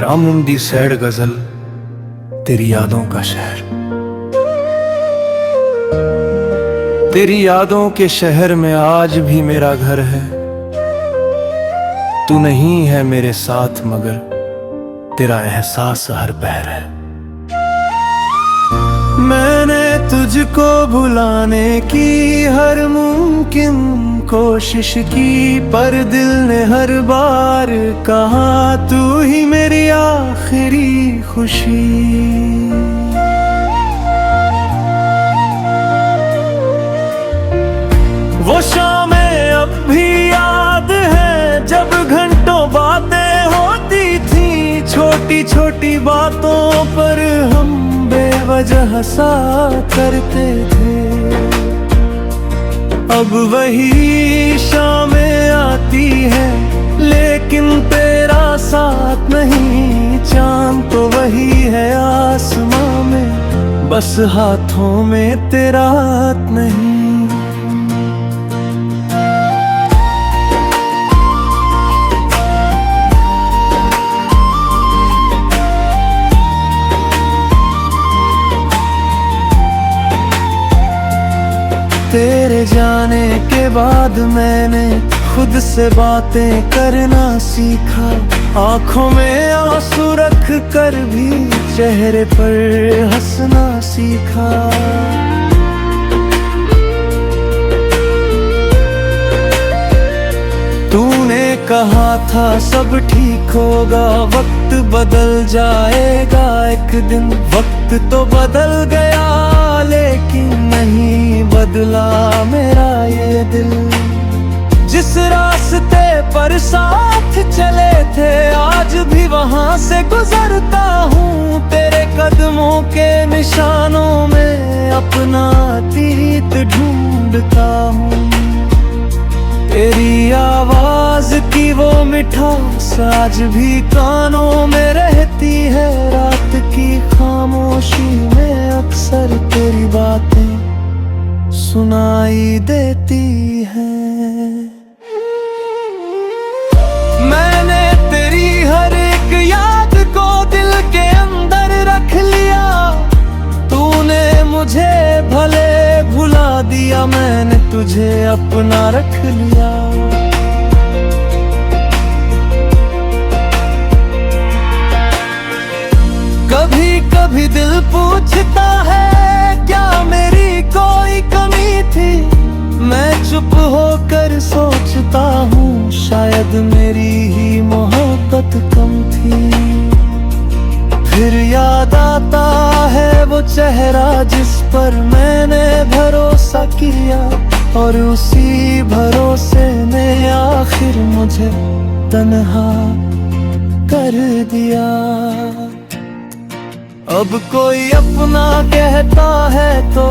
रामूम दी sad गजल तेरी यादों का शहर। तेरी यादों के शहर में आज भी मेरा घर है। तू नहीं है मेरे साथ मगर तेरा एहसास हर पहर है। मैंने तुझको भुलाने की हर मुमकिन कोशिश की, पर दिल ने हर बार कहा तू ही मेरी आखिरी खुशी। वो शामें अब भी याद है जब घंटों बातें होती थी, छोटी छोटी बातों पर हम बेवजह सा करते थे। अब वही शामें आती है लेकिन तेरा साथ नहीं, चांद तो वही है आसमां में, बस हाथों में तेरा हाथ नहीं। तेरे जाने के बाद मैंने खुद से बातें करना सीखा, आंखों में आंसू रख कर भी चेहरे पर हंसना सीखा। तूने कहा था सब ठीक होगा, वक्त बदल जाएगा एक दिन। वक्त तो बदल गया लेकिन नहीं बदला मेरा ये दिल। जिस रास्ते पर साथ चले थे आज भी वहां से गुजरता हूँ, तेरे कदमों के निशानों में अपना अतीत ढूंढता हूँ। तेरी आवाज की वो मिठास आज भी कानों में रहती है, रात की खामोशी में अक्सर तेरी बातें सुनाई देती हैं। मैंने तेरी हर एक याद को दिल के अंदर रख लिया, तूने मुझे भले भुला दिया, मैंने तुझे अपना रख लिया। कभी कभी दिल पूछता है क्या मेरी कोई कमी थी, मैं चुप होकर सोचता हूँ शायद मेरी ही मोहब्बत कम थी। फिर याद आता है वो चेहरा जिस पर मैंने भरोसा किया, और उसी भरोसे ने आखिर मुझे तन्हा कर दिया। अब कोई अपना कहता है तो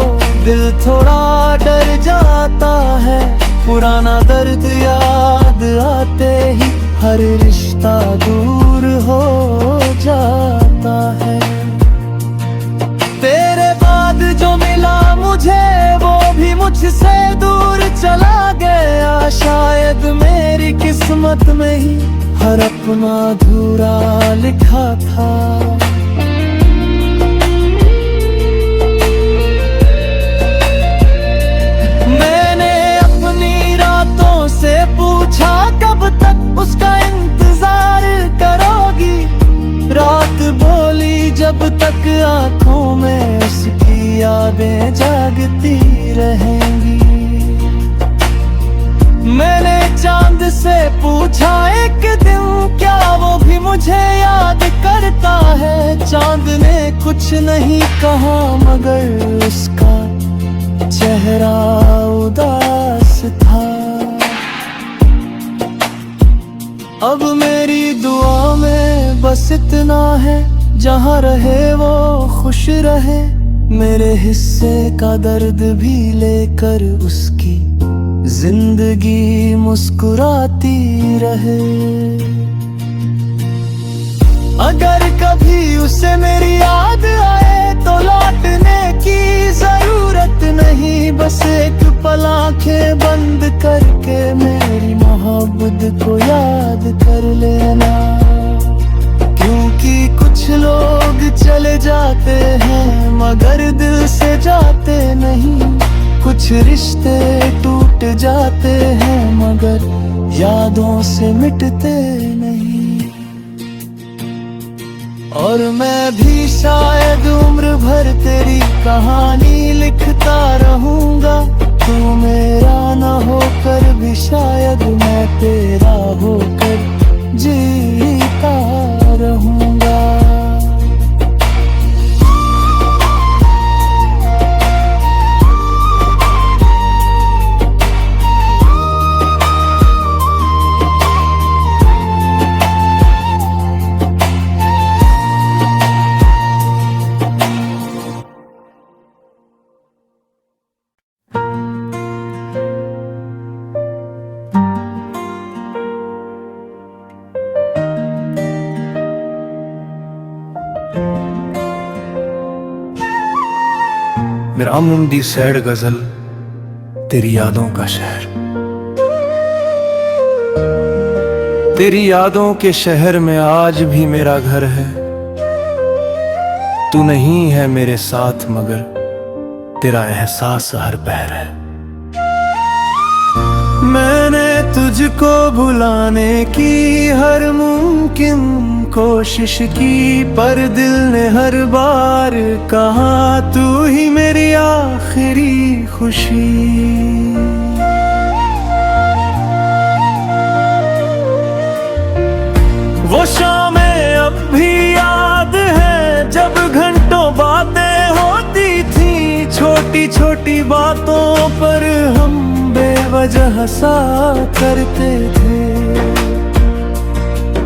दिल थोड़ा डर जाता है, पुराना दर्द याद आते ही हर रिश्ता दूर हो जाता है। तेरे बाद जो मिला मुझे वो भी मुझसे दूर चला गया, शायद मेरी किस्मत में ही हर अपना अधूरा लिखा था। से पूछा कब तक उसका इंतजार करोगी, रात बोली जब तक आंखों में उसकी यादें जागती रहेंगी। मैंने चांद से पूछा एक दिन क्या वो भी मुझे याद करता है, चांद ने कुछ नहीं कहा मगर उसका चेहरा उदास था। अब मेरी दुआ में बस इतना है, जहाँ रहे वो खुश रहे, मेरे हिस्से का दर्द भी लेकर उसकी जिंदगी मुस्कुराती रहे। अगर कभी उसे मेरी याद आए तो लौटने की जरूरत नहीं, बस एक पल आंखें बंद करके मेरी मोहब्बत को याद कर लेना, क्योंकि आते हैं मगर दिल से जाते नहीं। कुछ रिश्ते टूट जाते हैं मगर यादों से मिटते नहीं। और मैं भी शायद उम्र भर तेरी कहानी लिखता रहूंगा। तू मेरा न होकर भी शायद मैं तेरा होकर जीता रहूंगा। मेरा मुंडी सैड गजल तेरी यादों का शहर। तेरी यादों के शहर में आज भी मेरा घर है। तू नहीं है मेरे साथ मगर तेरा एहसास हर पहर है। मैंने तुझको भुलाने की हर मुमकिन कोशिश की पर दिल ने हर बार कहा तू ही मेरी आखिरी खुशी। वो शामें अब भी याद है जब घंटों बातें होती थी। छोटी छोटी बातों पर हम बेवजह हंसा करते थे।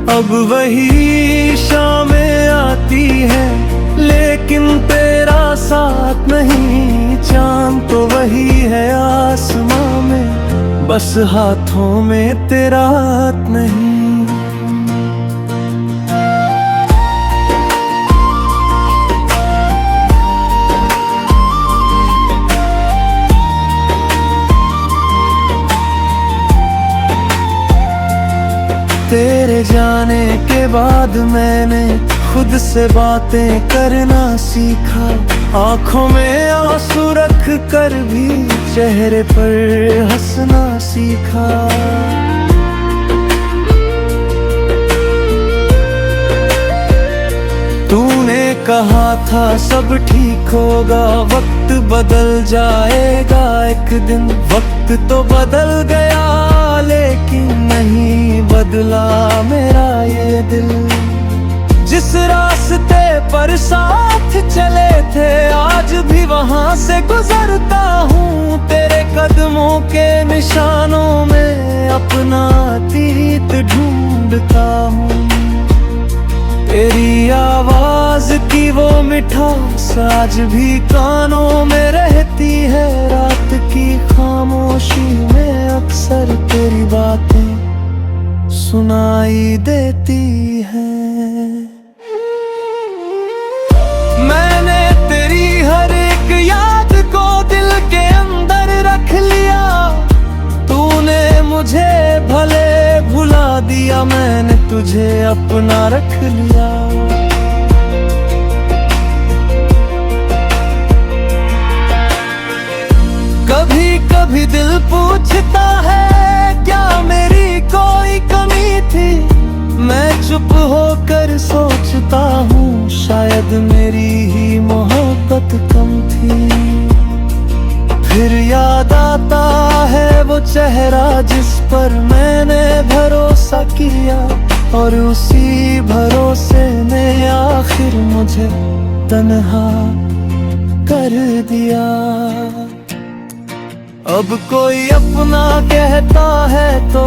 अब वही शामें आती है लेकिन तेरा साथ नहीं। चांद तो वही है आसमां में बस हाथों में तेरा हाथ नहीं। तेरे जाने के बाद मैंने खुद से बातें करना सीखा। आंखों में आंसू रख कर भी चेहरे पर हंसना सीखा। तूने कहा था सब ठीक होगा, वक्त बदल जाएगा एक दिन। वक्त तो बदल गया लेकिन नहीं बदला मेरा ये दिल। जिस रास्ते पर साथ चले थे आज भी वहां से गुजरता हूँ। तेरे कदमों के निशानों में अपना अतीत ढूंढता हूँ। तेरी आवाज की वो मिठास आज भी कानों में रहती है। रात की खामोशी में अक्सर तेरी बातें सुनाई देती हैं। मैंने तेरी हर एक याद को दिल के अंदर रख लिया। तूने मुझे भले भुला दिया, मैंने तुझे अपना रख लिया। कभी कभी दिल पूछता है क्या मेरी कोई कमी थी। मैं चुप होकर सोचता हूँ शायद मेरी ही मोहब्बत कम थी। फिर याद आता है वो चेहरा जिस पर मैंने भरोसा किया। और उसी भरोसे ने आखिर मुझे तन्हा कर दिया। अब कोई अपना कहता है तो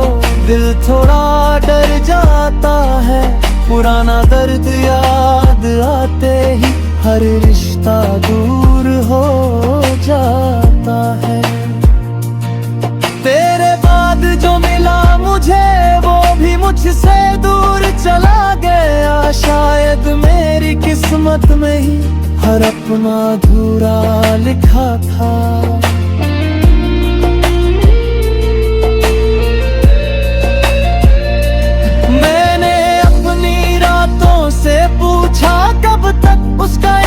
दिल थोड़ा डर जाता है। पुराना दर्द याद आते ही हर रिश्ता दूर हो जाता है। तेरे बाद जो मिला मुझे वो भी मुझसे दूर चला गया। शायद मेरी किस्मत में ही हर अपना अधूरा लिखा था। मैंने अपनी रातों से पूछा कब तक उसका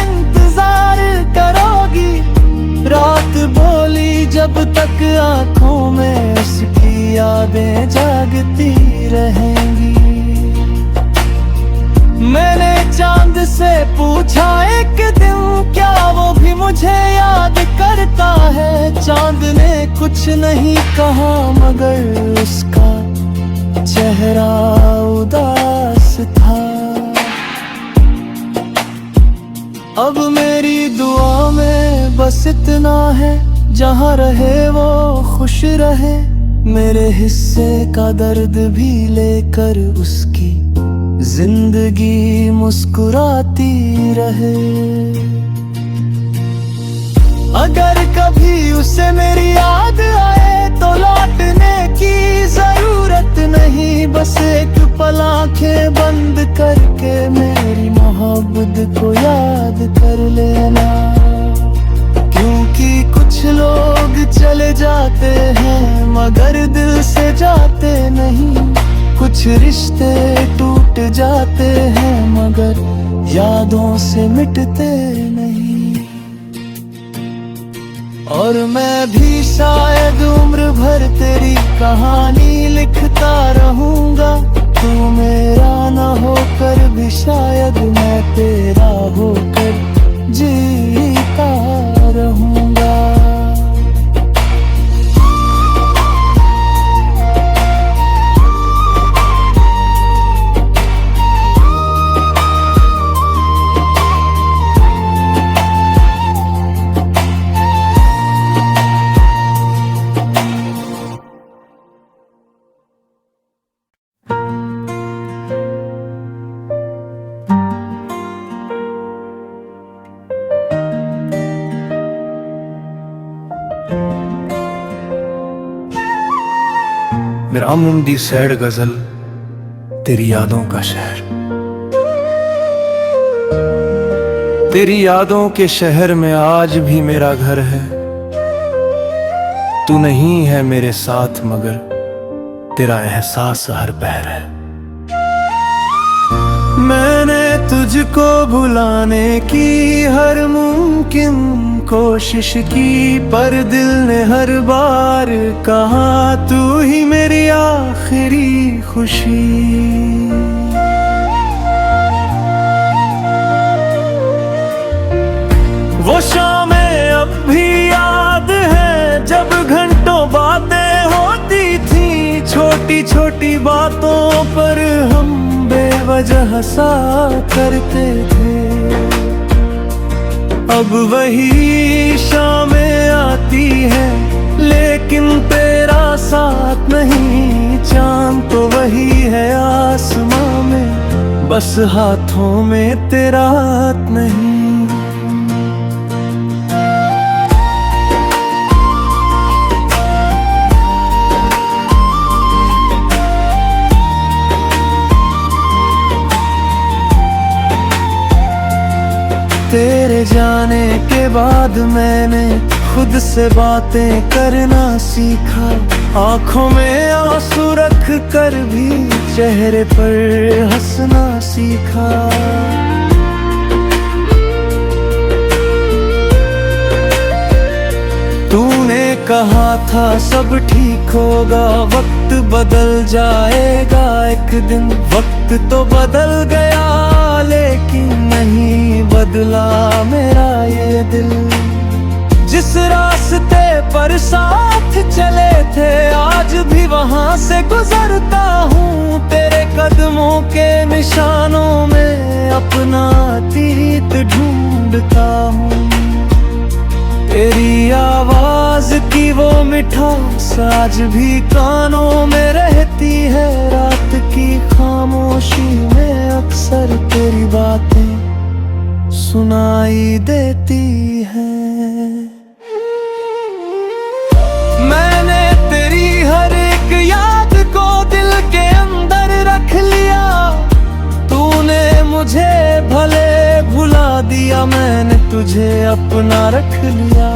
पूछा एक दिन, क्या वो भी मुझे याद करता है? चांद ने कुछ नहीं कहा मगर उसका चेहरा उदास था। अब मेरी दुआ में बस इतना है, जहाँ रहे वो खुश रहे। मेरे हिस्से का दर्द भी लेकर उसकी जिंदगी मुस्कुराती रहे। अगर कभी उसे मेरी याद आए तो लौटने की जरूरत नहीं, बस एक पल आंखें बंद करके मेरी मोहब्बत को याद कर लेना। क्योंकि कुछ लोग चले जाते हैं मगर दिल से जाते नहीं, कुछ रिश्ते टूट जाते हैं मगर यादों से मिटते नहीं। और मैं भी शायद उम्र भर तेरी कहानी लिखता रहूंगा। तू मेरा न होकर भी शायद मैं तेरा होकर जीता रहूंगा। मेरा मुंडी सैड गजल तेरी यादों का शहर। तेरी यादों के शहर में आज भी मेरा घर है। तू नहीं है मेरे साथ मगर तेरा एहसास हर पहर है। मैंने तुझको भुलाने की हर मुमकिन कोशिश की, पर दिल ने हर बार कहा तू ही मेरी आखिरी खुशी। वो शामें अब भी याद है जब घंटों बातें होती थी, छोटी छोटी बातों पर हम बेवजह सा करते थे। अब वही शामें आती है लेकिन तेरा साथ नहीं। चांद तो वही है आसमां में, बस हाथों में तेरा हाथ नहीं। तेरे जाने के बाद मैंने खुद से बातें करना सीखा। आंखों में आंसू रख कर भी चेहरे पर हंसना सीखा। तूने कहा था सब ठीक होगा, वक्त बदल जाएगा एक दिन। वक्त तो बदल गया लेकिन नहीं बदला मेरा ये दिल। जिस रास्ते पर साथ चले थे आज भी वहां से गुजरता हूँ। तेरे कदमों के निशानों में अपना अतीत ढूंढता हूँ। तेरी आवाज की वो मिठास आज भी कानों में रहती है। रात की खामोशी में अक्सर तेरी बातें सुनाई देती हैं। मैंने तेरी हर एक याद को दिल के अंदर रख लिया। तूने मुझे भले भुला दिया, मैंने तुझे अपना रख लिया।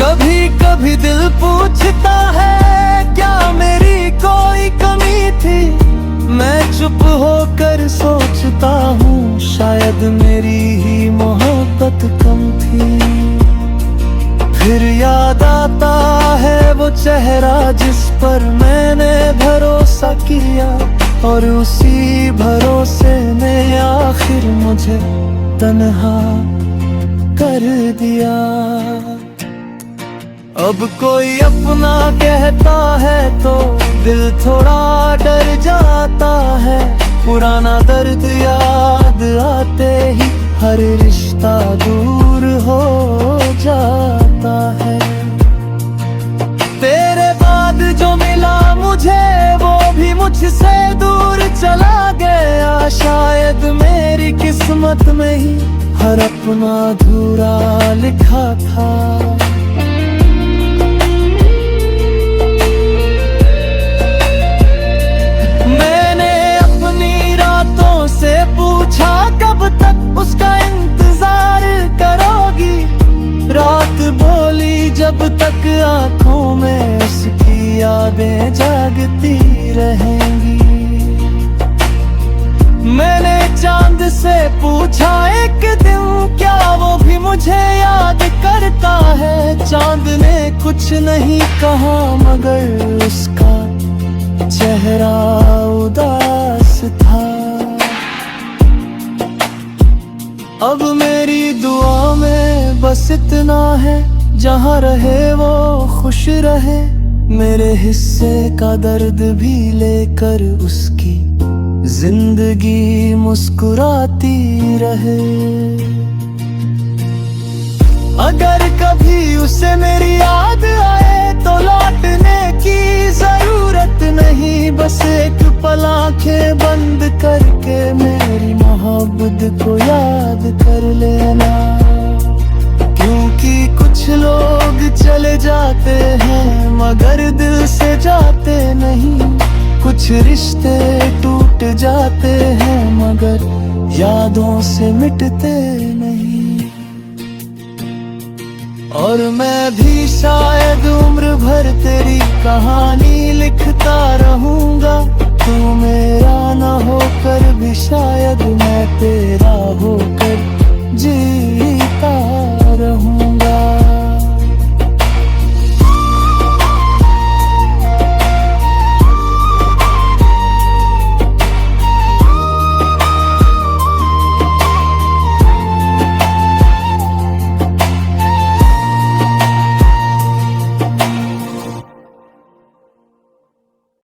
कभी कभी दिल पूछता है क्या मेरी कोई कमी थी। मैं चुप होकर सोचता हूँ शायद मेरी ही मोहब्बत कम थी। फिर याद आता है वो चेहरा जिस पर मैंने भरोसा किया, और उसी भरोसे ने आखिर मुझे तन्हा कर दिया। अब कोई अपना कहता है तो दिल थोड़ा डर जाता है, पुराना दर्द याद आते ही हर रिश्ता दूर हो जाता है। तेरे बाद जो मिला मुझे वो भी मुझसे दूर चला गया, शायद मेरी किस्मत में ही हर अपना अधूरा लिखा था। मैंने अपनी रातों से पूछा कब तक उसका इंतजार करोगी, रात बोली जब तक आंखों में उसकी यादें जागती रहेंगी। मैंने चांद से पूछा एक दिन क्या वो भी मुझे याद करता है, चांद ने कुछ नहीं कहा मगर उसका चेहरा उदास था। अब मेरी दुआ में बस इतना है, जहाँ रहे वो खुश रहे, मेरे हिस्से का दर्द भी लेकर उसकी जिंदगी मुस्कुराती रहे। अगर कभी उसे मेरी याद आए तो लौटने की जरूरत नहीं, बस एक पल आंखें बंद करके मेरी मोहब्बत को याद कर लेना। क्योंकि कुछ लोग चले जाते हैं मगर दिल से जाते नहीं, कुछ रिश्ते टूट जाते हैं मगर यादों से मिटते नहीं। और मैं भी शायद उम्र भर तेरी कहानी लिखता रहूंगा,